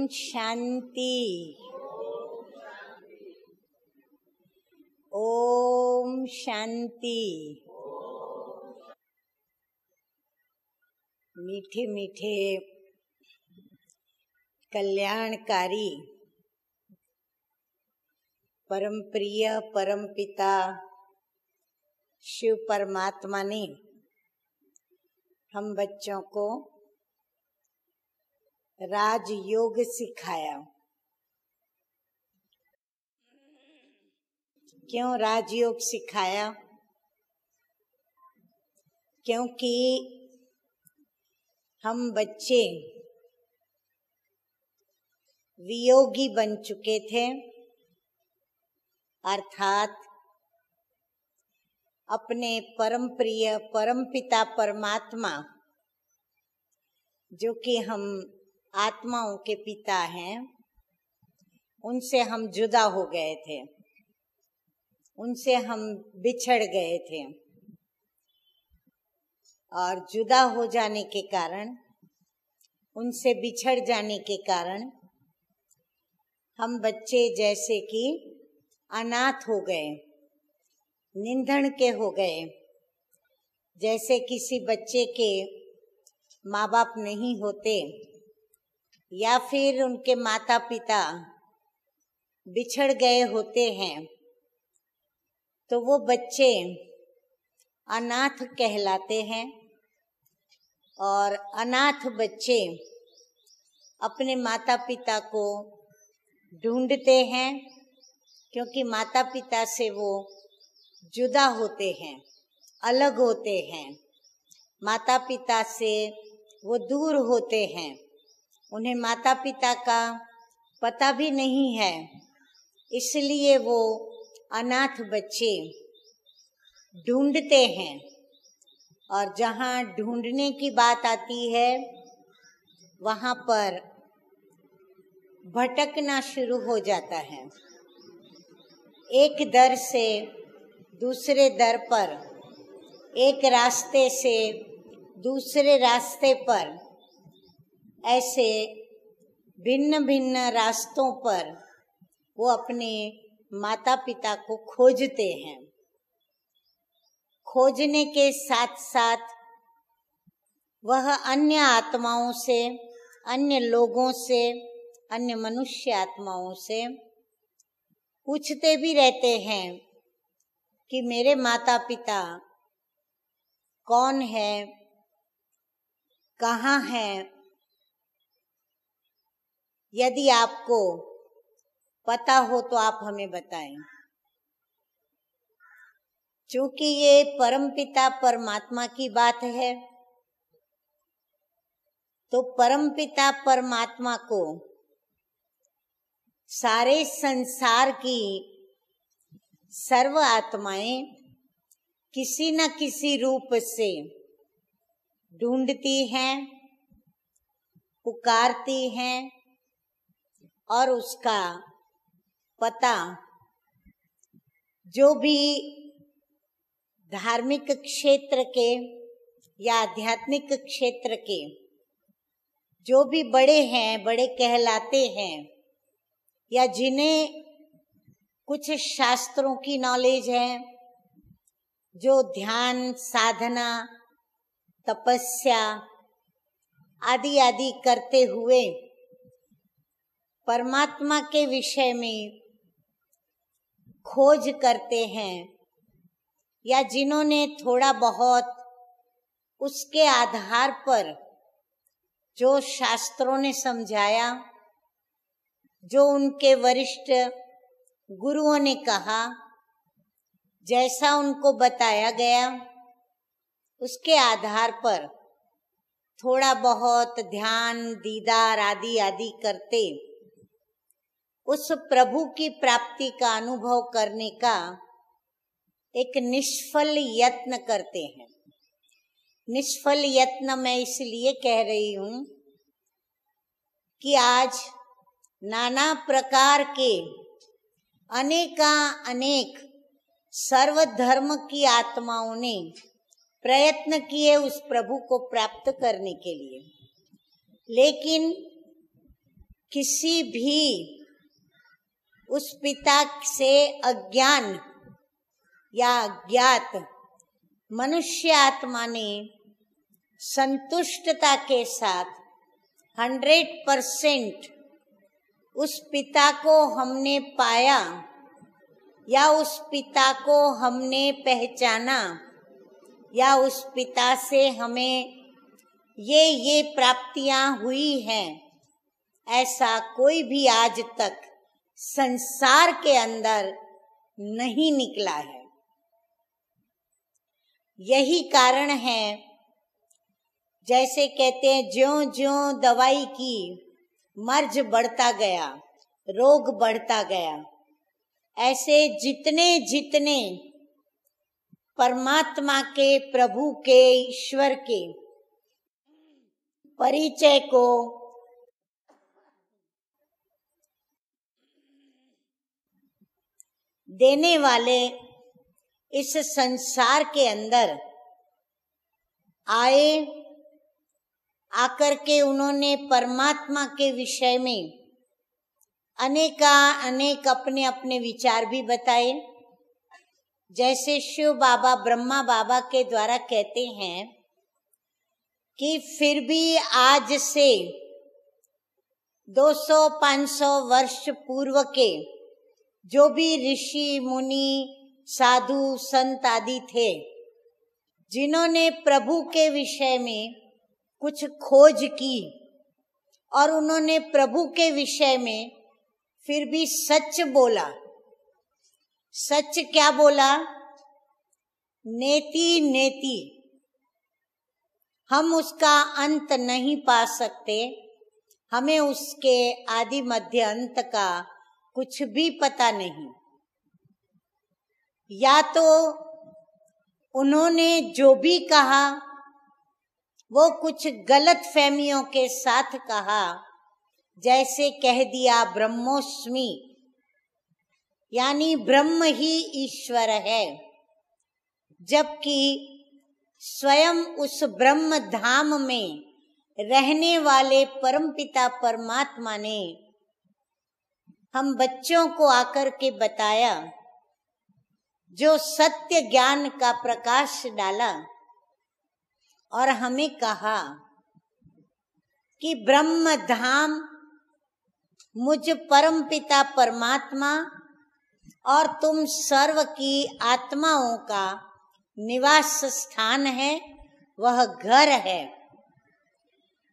शांति। ओम शांति। मीठे मीठे कल्याणकारी परम प्रिय परम पिता शिव परमात्मा ने हम बच्चों को राजयोग सिखाया। क्यों राजयोग सिखाया? क्योंकि हम बच्चे वियोगी बन चुके थे, अर्थात अपने परम प्रिय परम पिता परमात्मा, जो कि हम आत्माओं के पिता हैं, उनसे हम जुदा हो गए थे, उनसे हम बिछड़ गए थे। और जुदा हो जाने के कारण, उनसे बिछड़ जाने के कारण हम बच्चे जैसे कि अनाथ हो गए, निंदण के हो गए। जैसे किसी बच्चे के माँ बाप नहीं होते या फिर उनके माता पिता बिछड़ गए होते हैं, तो वो बच्चे अनाथ कहलाते हैं। और अनाथ बच्चे अपने माता पिता को ढूंढते हैं, क्योंकि माता पिता से वो जुदा होते हैं, अलग होते हैं, माता पिता से वो दूर होते हैं, उन्हें माता पिता का पता भी नहीं है। इसलिए वो अनाथ बच्चे ढूंढते हैं। और जहाँ ढूंढने की बात आती है, वहाँ पर भटकना शुरू हो जाता है। एक दर से दूसरे दर पर, एक रास्ते से दूसरे रास्ते पर, ऐसे भिन्न भिन्न रास्तों पर वो अपने माता पिता को खोजते हैं। खोजने के साथ साथ वह अन्य आत्माओं से, अन्य लोगों से, अन्य मनुष्य आत्माओं से पूछते भी रहते हैं कि मेरे माता पिता कौन है, कहाँ है। यदि आपको पता हो तो आप हमें बताएं। चूंकि ये परमपिता परमात्मा की बात है, तो परमपिता परमात्मा को सारे संसार की सर्व आत्माएं किसी न किसी रूप से ढूंढती हैं, पुकारती हैं, और उसका पता जो भी धार्मिक क्षेत्र के या आध्यात्मिक क्षेत्र के जो भी बड़े हैं, बड़े कहलाते हैं, या जिन्हें कुछ शास्त्रों की नॉलेज है, जो ध्यान साधना तपस्या आदि आदि करते हुए परमात्मा के विषय में खोज करते हैं, या जिन्होंने थोड़ा बहुत उसके आधार पर जो शास्त्रों ने समझाया, जो उनके वरिष्ठ गुरुओं ने कहा, जैसा उनको बताया गया, उसके आधार पर थोड़ा बहुत ध्यान दीदार आदि आदि करते उस प्रभु की प्राप्ति का अनुभव करने का एक निष्फल यत्न करते हैं। निष्फल यत्न मैं इसलिए कह रही हूँ कि आज नाना प्रकार के अनेक सर्वधर्म की आत्माओं ने प्रयत्न किए उस प्रभु को प्राप्त करने के लिए, लेकिन किसी भी उस पिता से अज्ञान या अज्ञात मनुष्य आत्मा ने संतुष्टता के साथ 100% उस पिता को हमने पाया या उस पिता को हमने पहचाना या उस पिता से हमें ये प्राप्तियां हुई हैं, ऐसा कोई भी आज तक संसार के अंदर नहीं निकला है। यही कारण है, जैसे कहते हैं ज्यों-ज्यों दवाई की मर्ज बढ़ता गया, रोग बढ़ता गया, ऐसे जितने जितने परमात्मा के, प्रभु के, ईश्वर के परिचय को देने वाले इस संसार के अंदर आए, आकर के उन्होंने परमात्मा के विषय में अनेक अपने अपने विचार भी बताए। जैसे शिव बाबा, ब्रह्मा बाबा के द्वारा कहते हैं कि फिर भी आज से 200-500 वर्ष पूर्व के जो भी ऋषि मुनि, साधु, संत आदि थे, जिन्होंने प्रभु के विषय में कुछ खोज की और उन्होंने प्रभु के विषय में फिर भी सच बोला। सच क्या बोला? नेति नेति। हम उसका अंत नहीं पा सकते, हमें उसके आदि मध्य अंत का कुछ भी पता नहीं। या तो उन्होंने जो भी कहा वो कुछ गलत फहमियों के साथ कहा, जैसे कह दिया ब्रह्मोस्मि, यानी ब्रह्म ही ईश्वर है, जबकि स्वयं उस ब्रह्म धाम में रहने वाले परमपिता परमात्मा ने हम बच्चों को आकर के बताया, जो सत्य ज्ञान का प्रकाश डाला और हमें कहा कि ब्रह्म धाम मुझ परमपिता परमात्मा और तुम सर्व की आत्माओं का निवास स्थान है, वह घर है।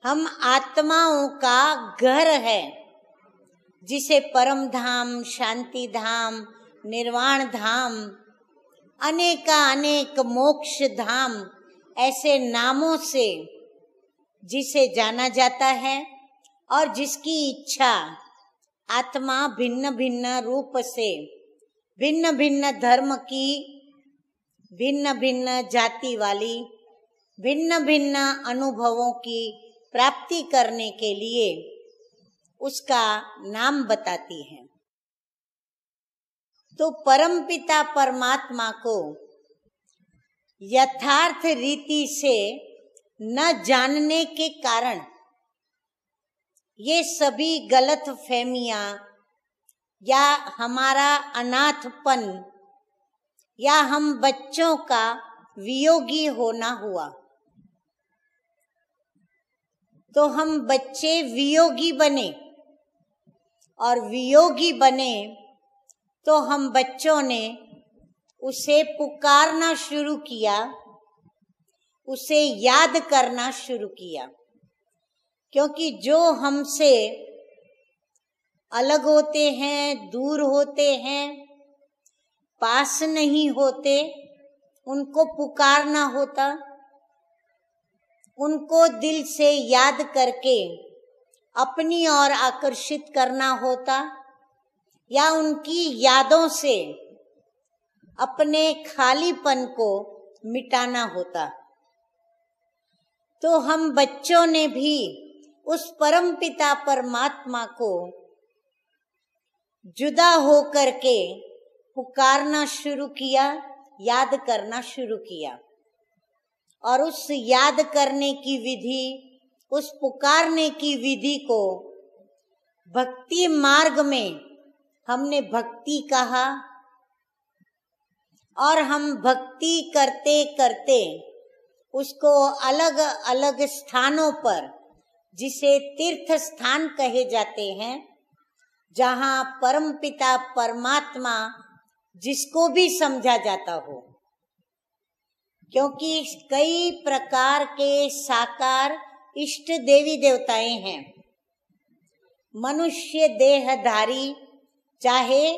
हम आत्माओं का घर है, जिसे परम धाम, शांति धाम, निर्वाण धाम, अनेक मोक्ष धाम ऐसे नामों से जिसे जाना जाता है, और जिसकी इच्छा आत्मा भिन्न भिन्न रूप से, भिन्न भिन्न धर्म की, भिन्न भिन्न जाति वाली, भिन्न भिन्न अनुभवों की प्राप्ति करने के लिए उसका नाम बताती है। तो परमपिता परमात्मा को यथार्थ रीति से न जानने के कारण ये सभी गलत फहमियां या हमारा अनाथपन या हम बच्चों का वियोगी होना हुआ। तो हम बच्चे वियोगी बने, और वियोगी बने तो हम बच्चों ने उसे पुकारना शुरू किया, उसे याद करना शुरू किया, क्योंकि जो हमसे अलग होते हैं, दूर होते हैं, पास नहीं होते, उनको पुकारना होता, उनको दिल से याद करके अपनी ओर आकर्षित करना होता, या उनकी यादों से अपने खालीपन को मिटाना होता। तो हम बच्चों ने भी उस परमपिता परमात्मा को जुदा होकर के पुकारना शुरू किया, याद करना शुरू किया, और उस याद करने की विधि, उस पुकारने की विधि को भक्ति मार्ग में हमने भक्ति कहा और हम भक्ति करते करते उसको अलग अलग स्थानों पर, जिसे तीर्थ स्थान कहे जाते हैं, जहाँ परमपिता परमात्मा जिसको भी समझा जाता हो, क्योंकि कई प्रकार के साकार इष्ट देवी देवताएं हैं। मनुष्य देहधारी चाहे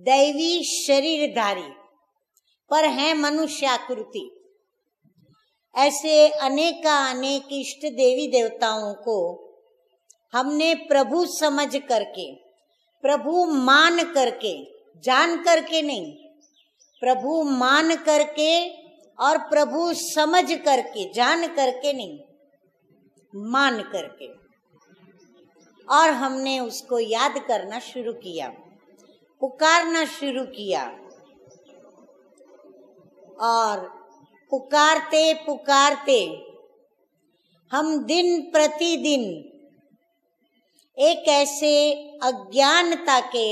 दैवी शरीरधारी, पर है मनुष्य आकृति। ऐसे अनेक इष्ट देवी देवताओं को हमने प्रभु समझ करके, प्रभु मान करके, जान करके नहीं, प्रभु मान करके और प्रभु समझ करके, जान करके नहीं, मान करके, और हमने उसको याद करना शुरू किया, पुकारना शुरू किया। और पुकारते पुकारते हम दिन प्रतिदिन एक ऐसे अज्ञानता के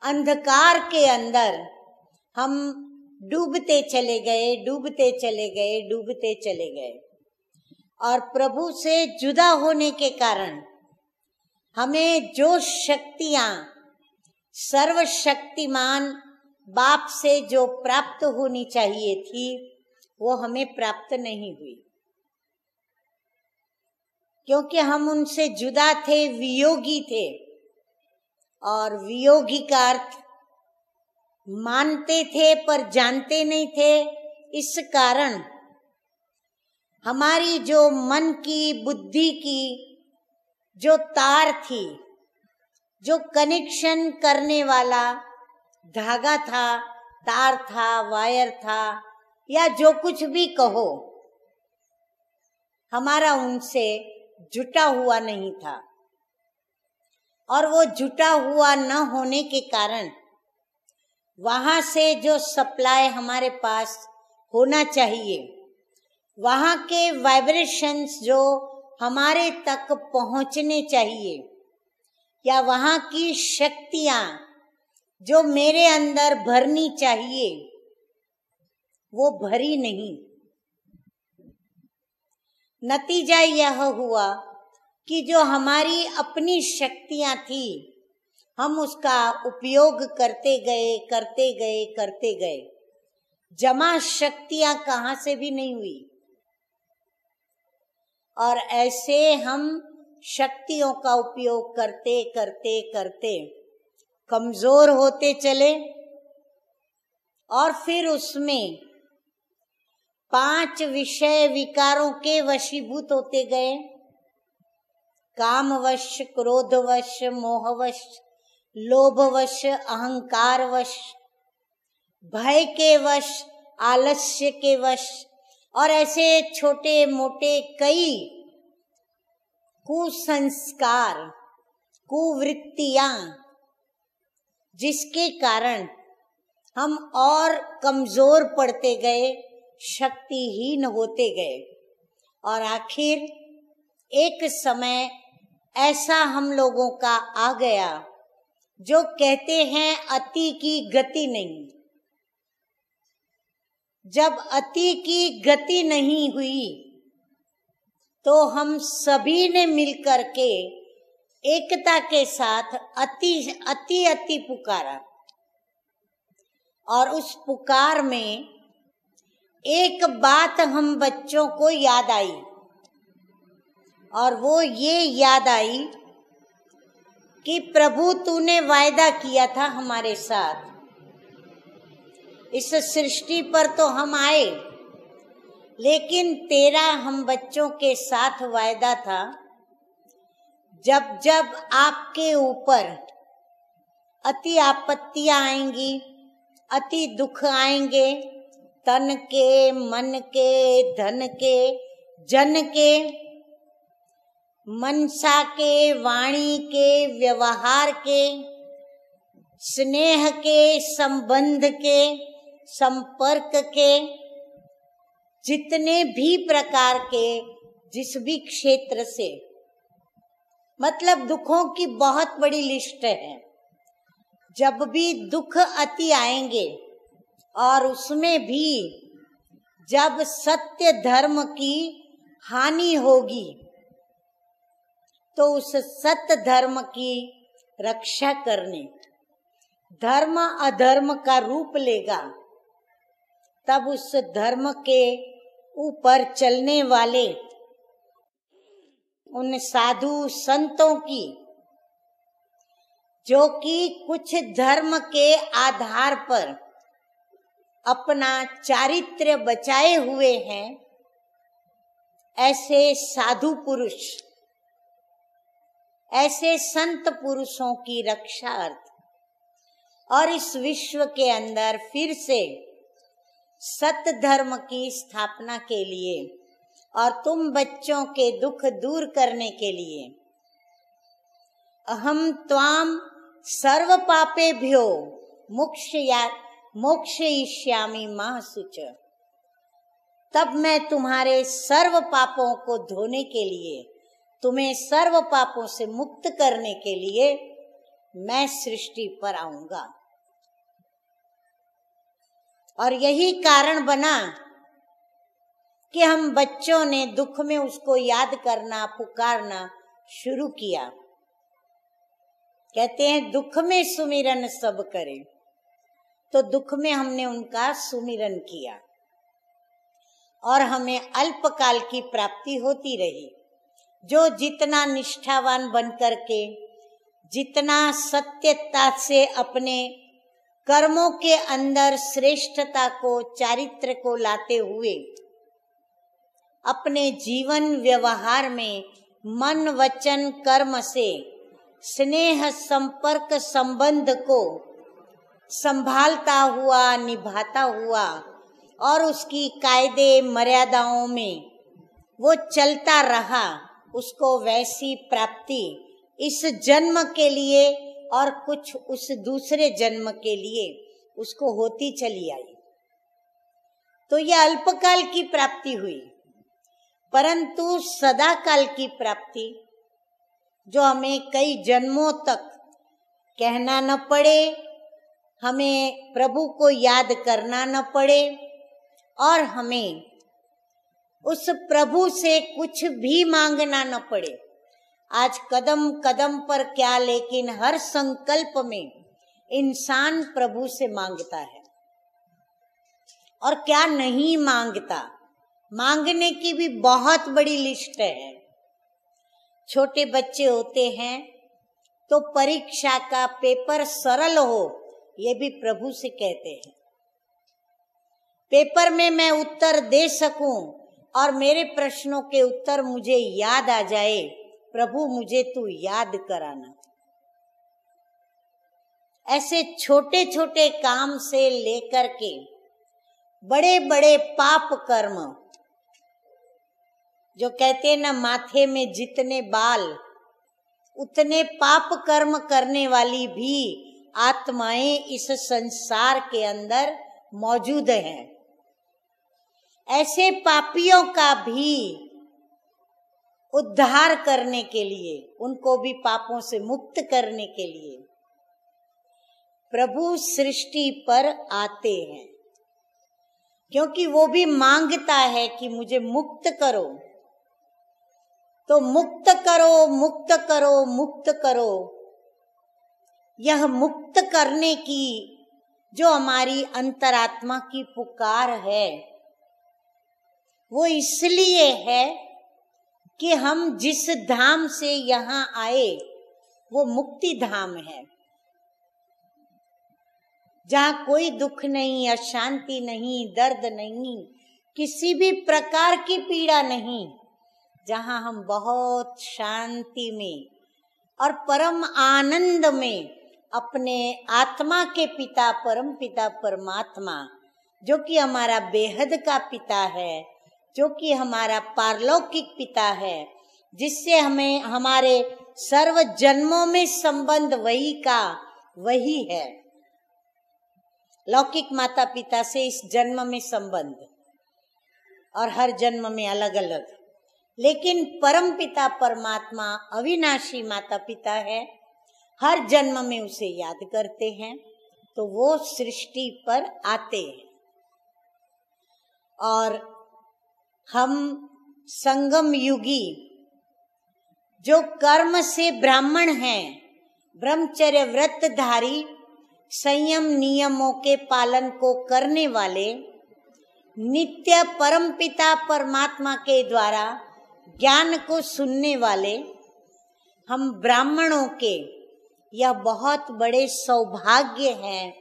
अंधकार के अंदर हम डूबते चले गए, डूबते चले गए, डूबते चले गए। और प्रभु से जुदा होने के कारण हमें जो शक्तियां सर्वशक्तिमान बाप से जो प्राप्त होनी चाहिए थी, वो हमें प्राप्त नहीं हुई, क्योंकि हम उनसे जुदा थे, वियोगी थे। और वियोगी का अर्थ मानते थे पर जानते नहीं थे। इस कारण हमारी जो मन की, बुद्धि की जो तार थी, जो कनेक्शन करने वाला धागा था, तार था, वायर था, या जो कुछ भी कहो, हमारा उनसे जुटा हुआ नहीं था। और वो जुटा हुआ न होने के कारण वहां से जो सप्लाई हमारे पास होना चाहिए, वहां के वाइब्रेशंस जो हमारे तक पहुंचने चाहिए, या वहां की शक्तियां जो मेरे अंदर भरनी चाहिए, वो भरी नहीं। नतीजा यह हुआ कि जो हमारी अपनी शक्तियां थी, हम उसका उपयोग करते गए, करते गए, करते गए। जमा शक्तियां कहाँ से भी नहीं हुई। और ऐसे हम शक्तियों का उपयोग करते करते करते कमजोर होते चले, और फिर उसमें 5 विषय विकारों के वशीभूत होते गए। कामवश, क्रोधवश, मोहवश, लोभवश, अहंकारवश, भय के वश, आलस्य के वश, और ऐसे छोटे मोटे कई कुसंस्कार, कुवृत्तियां, जिसके कारण हम और कमजोर पड़ते गए, शक्तिहीन होते गए। और आखिर एक समय ऐसा हम लोगों का आ गया जो कहते हैं अति की गति नहीं। जब अति की गति नहीं हुई तो हम सभी ने मिलकर के एकता के साथ अति अति अति पुकारा। और उस पुकार में एक बात हम बच्चों को याद आई, और वो ये याद आई कि प्रभु तूने वायदा किया था हमारे साथ, इस सृष्टि पर तो हम आए, लेकिन तेरा हम बच्चों के साथ वायदा था, जब जब आपके ऊपर अति आपत्तियां आएंगी, अति दुख आएंगे, तन के, मन के, धन के, जन के, मनसा के, वाणी के, व्यवहार के, स्नेह के, संबंध के, संपर्क के, जितने भी प्रकार के, जिस भी क्षेत्र से मतलब दुखों की बहुत बड़ी लिस्ट है। जब भी दुख अति आएंगे और उसमें भी जब सत्य धर्म की हानि होगी तो उस सत्य धर्म की रक्षा करने धर्म अधर्म का रूप लेगा, तब उस धर्म के ऊपर चलने वाले उन साधु संतों की, जो कि कुछ धर्म के आधार पर अपना चारित्र्य बचाए हुए हैं, ऐसे साधु पुरुष, ऐसे संत पुरुषों की रक्षा अर्थ और इस विश्व के अंदर फिर से सत्य धर्म की स्थापना के लिए और तुम बच्चों के दुख दूर करने के लिए अहम त्वाम सर्व पापेभ्यो मोक्षयिष्यामि मा शुच। तब मैं तुम्हारे सर्व पापों को धोने के लिए, तुम्हें सर्व पापों से मुक्त करने के लिए मैं सृष्टि पर आऊंगा। और यही कारण बना कि हम बच्चों ने दुख में उसको याद करना, पुकारना शुरू किया। कहते हैं दुख में सुमिरन सब करे, तो दुख में हमने उनका सुमिरन किया और हमें अल्पकाल की प्राप्ति होती रही। जो जितना निष्ठावान बन करके, जितना सत्यता से अपने कर्मों के अंदर श्रेष्ठता को, चारित्र को लाते हुए अपने जीवन व्यवहार में मन वचन कर्म से स्नेह संपर्क संबंध को संभालता हुआ, निभाता हुआ और उसकी कायदे मर्यादाओं में वो चलता रहा, उसको वैसी प्राप्ति इस जन्म के लिए और कुछ उस दूसरे जन्म के लिए उसको होती चली आई। तो यह अल्पकाल की प्राप्ति हुई, परंतु सदा काल की प्राप्ति जो हमें कई जन्मों तक कहना न पड़े, हमें प्रभु को याद करना न पड़े और हमें उस प्रभु से कुछ भी मांगना न पड़े। आज कदम कदम पर क्या, लेकिन हर संकल्प में इंसान प्रभु से मांगता है। और क्या नहीं मांगता, मांगने की भी बहुत बड़ी लिस्ट है। छोटे बच्चे होते हैं तो परीक्षा का पेपर सरल हो, ये भी प्रभु से कहते हैं। पेपर में मैं उत्तर दे सकूं और मेरे प्रश्नों के उत्तर मुझे याद आ जाए, प्रभु मुझे तू याद कराना। ऐसे छोटे छोटे काम से लेकर के बड़े बड़े पाप कर्म, जो कहते हैं ना माथे में जितने बाल उतने पाप कर्म करने वाली भी आत्माएं इस संसार के अंदर मौजूद हैं। ऐसे पापियों का भी उद्धार करने के लिए, उनको भी पापों से मुक्त करने के लिए प्रभु सृष्टि पर आते हैं, क्योंकि वो भी मांगता है कि मुझे मुक्त करो। तो मुक्त करो, मुक्त करो, मुक्त करो। यह मुक्त करने की जो हमारी अंतरात्मा की पुकार है, वो इसलिए है कि हम जिस धाम से यहाँ आए वो मुक्ति धाम है, जहाँ कोई दुख नहीं, अशांति नहीं, दर्द नहीं, किसी भी प्रकार की पीड़ा नहीं, जहाँ हम बहुत शांति में और परम आनंद में अपने आत्मा के पिता, परम पिता परमात्मा, जो कि हमारा बेहद का पिता है, जो कि हमारा पारलौकिक पिता है, जिससे हमें हमारे सर्व जन्मों में संबंध वही का वही है। लौकिक माता पिता से इस जन्म में संबंध और हर जन्म में अलग अलग, लेकिन परमपिता परमात्मा अविनाशी माता पिता है, हर जन्म में उसे याद करते हैं तो वो सृष्टि पर आते हैं। और हम संगम युगी जो कर्म से ब्राह्मण हैं, ब्रह्मचर्य व्रतधारी, संयम नियमों के पालन को करने वाले, नित्य परमपिता परमात्मा के द्वारा ज्ञान को सुनने वाले हम ब्राह्मणों के यह बहुत बड़े सौभाग्य हैं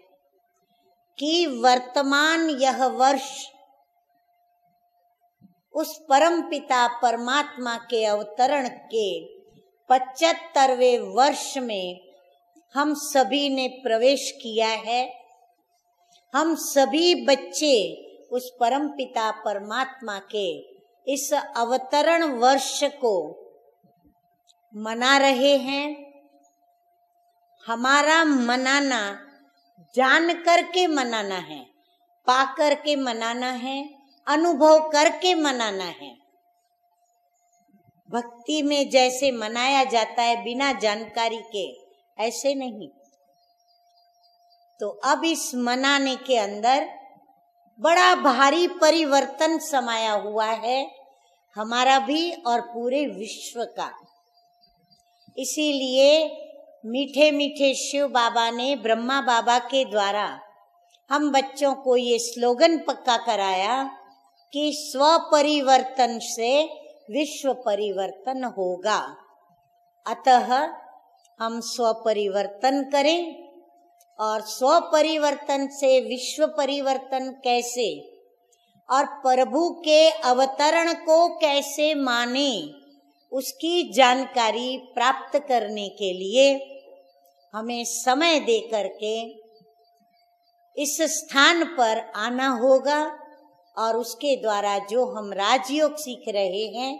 कि वर्तमान यह वर्ष उस परमपिता परमात्मा के अवतरण के 75वें वर्ष में हम सभी ने प्रवेश किया है। हम सभी बच्चे उस परमपिता परमात्मा के इस अवतरण वर्ष को मना रहे हैं। हमारा मनाना जान करके मनाना है, पा करके मनाना है, अनुभव करके मनाना है। भक्ति में जैसे मनाया जाता है बिना जानकारी के, ऐसे नहीं। तो अब इस मनाने के अंदर बड़ा भारी परिवर्तन समाया हुआ है, हमारा भी और पूरे विश्व का। इसीलिए मीठे मीठे शिव बाबा ने ब्रह्मा बाबा के द्वारा हम बच्चों को ये स्लोगन पक्का कराया कि स्व परिवर्तन से विश्व परिवर्तन होगा। अतः हम स्व परिवर्तन करें, और स्व परिवर्तन से विश्व परिवर्तन कैसे, और प्रभु के अवतरण को कैसे माने, उसकी जानकारी प्राप्त करने के लिए हमें समय दे करके इस स्थान पर आना होगा। और उसके द्वारा जो हम राजयोग सीख रहे हैं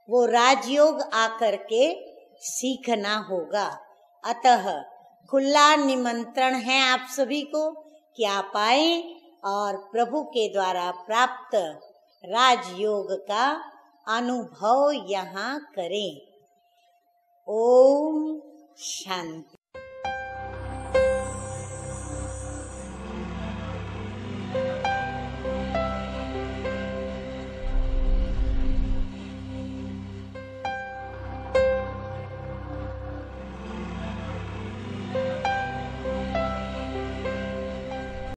वो राजयोग आकर के सीखना होगा। अतः खुला निमंत्रण है आप सभी को कि आप आए और प्रभु के द्वारा प्राप्त राजयोग का अनुभव यहाँ करें। ओम शांति।